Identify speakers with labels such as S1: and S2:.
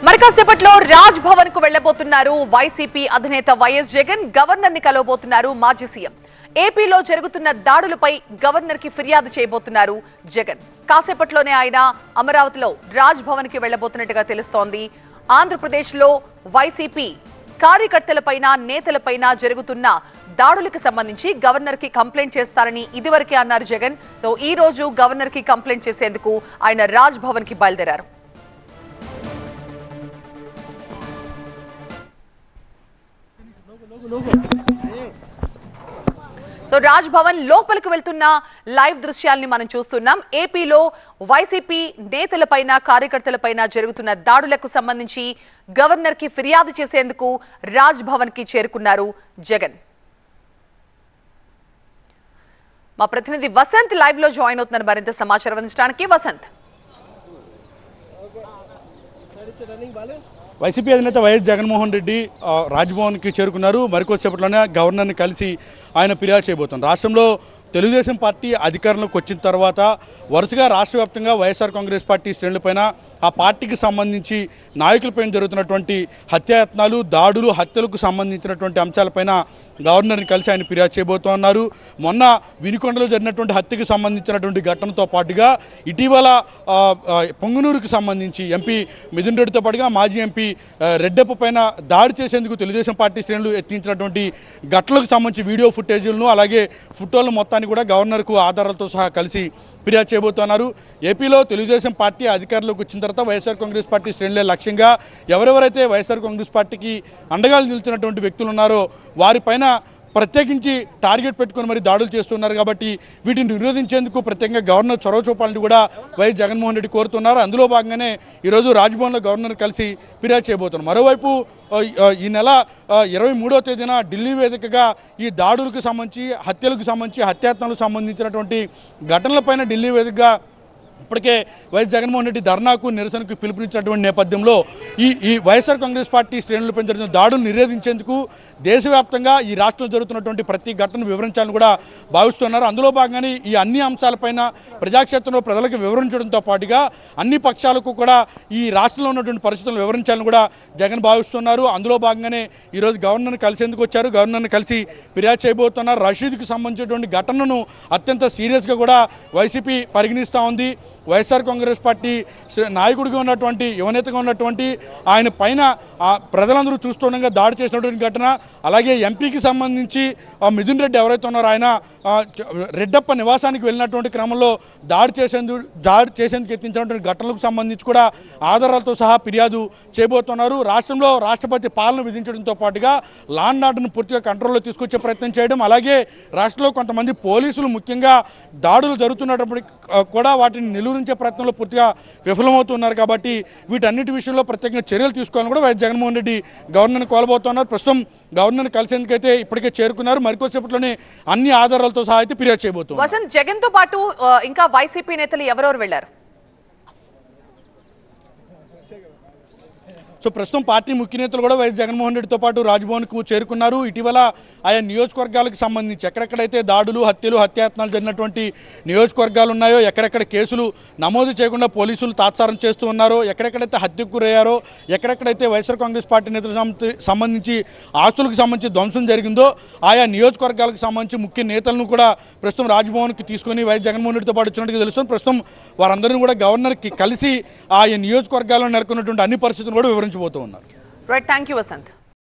S1: మరికాసేపట్లో రాజ్ భవన్ కు వెళ్లబోతున్నారు వైసీపీ అధినేత YS Jagan. Governor ని కలవబోతున్నారు మాజీ సీఎం. ఏపీలో జరుగుతున్న దాడులపై గవర్నర్ కి ఫిర్యాదు చేయబోతున్నారు జగన్. కాసేపట్లోనే ఆయన అమరావతిలో రాజ్ భవన్ కి వెళ్లబోతున్నట్టుగా తెలుస్తోంది. ఆంధ్రప్రదేశ్ లో వైసీపీ కార్యకర్తలపైన నేతలపైన జరుగుతున్న దాడులకు సంబంధించి గవర్నర్ కి కంప్లైంట్ చేస్తారని ఇదివరకే అన్నారు జగన్. సో ఈ రోజు గవర్నర్ కి కంప్లైంట్ చేసేందుకు ఆయన రాజ్ భవన్ కి బయలుదేరారు. సో రాజ్ భవన్ లోపలికి వెళ్తున్న లైవ్ దృశ్యాల్ని మనం చూస్తున్నాం. ఏపీలో వైసీపీ నేతలపైన కార్యకర్తలపైన జరుగుతున్న దాడులకు సంబంధించి గవర్నర్ కి ఫిర్యాదు చేసేందుకు రాజ్ భవన్ కి చేరుకున్నారు జగన్. మా ప్రతినిధి వసంత్ లైవ్ లో జాయిన్ అవుతున్నారు మరింత సమాచారం అందించడానికి. వసంత్,
S2: వైసీపీ అధినేత వైఎస్ జగన్మోహన్ రెడ్డి రాజ్భవన్కి చేరుకున్నారు. మరికొద్దిసేపట్లోనే గవర్నర్ని కలిసి ఆయన ఫిర్యాదు చేయబోతున్నారు. రాష్ట్రంలో తెలుగుదేశం పార్టీ అధికారంలోకి వచ్చిన తర్వాత వరుసగా రాష్ట్ర వ్యాప్తంగా వైఎస్ఆర్ కాంగ్రెస్ పార్టీ శ్రేణులపైన ఆ పార్టీకి సంబంధించి నాయకులపైన జరుగుతున్నటువంటి హత్యాయత్నాలు, దాడులు, హత్యలకు సంబంధించినటువంటి అంశాలపైన గవర్నర్ని కలిసి ఆయన ఫిర్యాదు చేయబోతున్నారు. మొన్న వినుకొండలో జరిగినటువంటి హత్యకు సంబంధించినటువంటి ఘటనతో పాటుగా ఇటీవల పొంగునూరుకు సంబంధించి ఎంపీ మిథున్ రెడ్డితో పాటుగా మాజీ ఎంపీ రెడ్డప్ప పైన దాడి చేసేందుకు తెలుగుదేశం పార్టీ శ్రేణులు ఎత్తించినటువంటి ఘటనలకు సంబంధించి వీడియో ఫుటేజీలను అలాగే ఫోటోలను మొత్తాన్ని కూడా గవర్నర్కు ఆధారాలతో సహా కలిసి ఫిర్యాదు చేయబోతున్నారు. ఏపీలో తెలుగుదేశం పార్టీ అధికారంలోకి వచ్చిన తర్వాత వైఎస్ఆర్ కాంగ్రెస్ పార్టీ శ్రేణులే లక్ష్యంగా ఎవరెవరైతే వైఎస్ఆర్ కాంగ్రెస్ పార్టీకి అండగా నిలిచినటువంటి వ్యక్తులు ఉన్నారో వారిపైన ప్రత్యేకించి టార్గెట్ పెట్టుకొని మరి దాడులు చేస్తున్నారు. కాబట్టి వీటిని నిరోధించేందుకు ప్రత్యేకంగా గవర్నర్ చొరవ చూపాలని కూడా వైఎస్ జగన్మోహన్ రెడ్డి కోరుతున్నారు. అందులో భాగంగానే ఈరోజు రాజ్భవన్లో గవర్నర్ కలిసి ఫిర్యాదు చేయబోతున్నారు. మరోవైపు ఈ నెల 23వ తేదీన ఢిల్లీ వేదికగా ఈ దాడులకు సంబంధించి హత్యలకు సంబంధించి హత్యాయత్నాలకు సంబంధించినటువంటి ఘటనలపైన ఢిల్లీ వేదికగా ఇప్పటికే వైఎస్ జగన్మోహన్ రెడ్డి ధర్నాకు నిరసనకు పిలుపునిచ్చినటువంటి నేపథ్యంలో ఈ వైఎస్ఆర్ కాంగ్రెస్ పార్టీ శ్రేణులపై జరిగిన దాడులు నిరోధించేందుకు దేశవ్యాప్తంగా ఈ రాష్ట్రంలో జరుగుతున్నటువంటి ప్రతి ఘటనను వివరించాలని కూడా భావిస్తున్నారు. అందులో భాగంగానే ఈ అన్ని అంశాలపైన ప్రజాక్షేత్రంలో ప్రజలకు వివరించడంతో పాటుగా అన్ని పక్షాలకు కూడా ఈ రాష్ట్రంలో ఉన్నటువంటి పరిస్థితులను వివరించాలని కూడా జగన్ భావిస్తున్నారు. అందులో భాగంగానే ఈరోజు గవర్నర్ని కలిసేందుకు వచ్చారు. గవర్నర్ని కలిసి ఫిర్యాదు చేయబోతున్నారు. రషీద్కి సంబంధించినటువంటి ఘటనను అత్యంత సీరియస్గా కూడా వైసీపీ పరిగణిస్తూ ఉంది. వైఎస్ఆర్ కాంగ్రెస్ పార్టీ నాయకుడిగా ఉన్నటువంటి యువనేతగా ఉన్నటువంటి ఆయన పైన ప్రజలందరూ చూస్తుండగా దాడి చేసినటువంటి ఘటన, అలాగే ఎంపీకి సంబంధించి మిథున్ రెడ్డి ఎవరైతే ఉన్నారో ఆయన రెడ్డప్ప నివాసానికి వెళ్ళినటువంటి క్రమంలో దాడి చేసేందుకు ఎత్తించినటువంటి ఘటనలకు సంబంధించి కూడా ఆధారాలతో సహా ఫిర్యాదు చేయబోతున్నారు. రాష్ట్రంలో రాష్ట్రపతి పాలన విధించడంతో పాటుగా లా అండ్ ఆర్డర్ను పూర్తిగా కంట్రోల్లో తీసుకొచ్చే ప్రయత్నం చేయడం, అలాగే రాష్ట్రంలో కొంతమంది పోలీసులు ముఖ్యంగా దాడులు జరుగుతున్నప్పుడు కూడా వాటిని నిలువరించే ప్రయత్నంలో పూర్తిగా విఫలమవుతున్నారు. కాబట్టి వీటన్నిటి విషయంలో ప్రత్యేకంగా చర్యలు తీసుకోవాలని కూడా వైఎస్ జగన్మోహన్ రెడ్డి గవర్నర్ని కోల్పోతున్నారు. ప్రస్తుతం గవర్నర్ని కలిసేందుకైతే ఇప్పటికే చేరుకున్నారు. మరికొద్దిసేపట్లోనే అన్ని ఆధారాలతో సహా అయితే ఫిర్యాదు చేయబోతున్నారు.
S1: వసంత్, జగన్ తో పాటు ఇంకా వైసీపీ నేతలు ఎవరెవరు వెళ్లారు?
S2: సో ప్రస్తుతం పార్టీ ముఖ్య నేతలు కూడా వైఎస్ జగన్మోహన్ రెడ్డితో పాటు రాజ్భవన్కు చేరుకున్నారు. ఇటీవల ఆయా నియోజకవర్గాలకు సంబంధించి ఎక్కడెక్కడైతే దాడులు, హత్యలు, హత్యాయత్నాలు జరిగినటువంటి నియోజకవర్గాలు ఉన్నాయో, ఎక్కడెక్కడ కేసులు నమోదు చేయకుండా పోలీసులు తాత్సారం చేస్తూ ఉన్నారో, ఎక్కడెక్కడైతే హత్యకు గురయ్యారో, ఎక్కడెక్కడైతే వైఎస్ఆర్ కాంగ్రెస్ పార్టీ నేతలకు సంబంధించి ఆస్తులకు సంబంధించి ధ్వంసం జరిగిందో ఆయా నియోజకవర్గాలకు సంబంధించి ముఖ్య నేతలను కూడా ప్రస్తుతం రాజ్భవన్కి తీసుకొని వైఎస్ జగన్మోహన్ రెడ్డితో పాటు వచ్చినట్టుగా తెలుస్తుంది. ప్రస్తుతం వారందరినీ కూడా గవర్నర్కి కలిసి ఆయా నియోజకవర్గాల్లో నెలకొన్నటువంటి అన్ని పరిస్థితులు కూడా వివరించబోతూ ఉన్నారు.
S1: Right, thank you Vasant.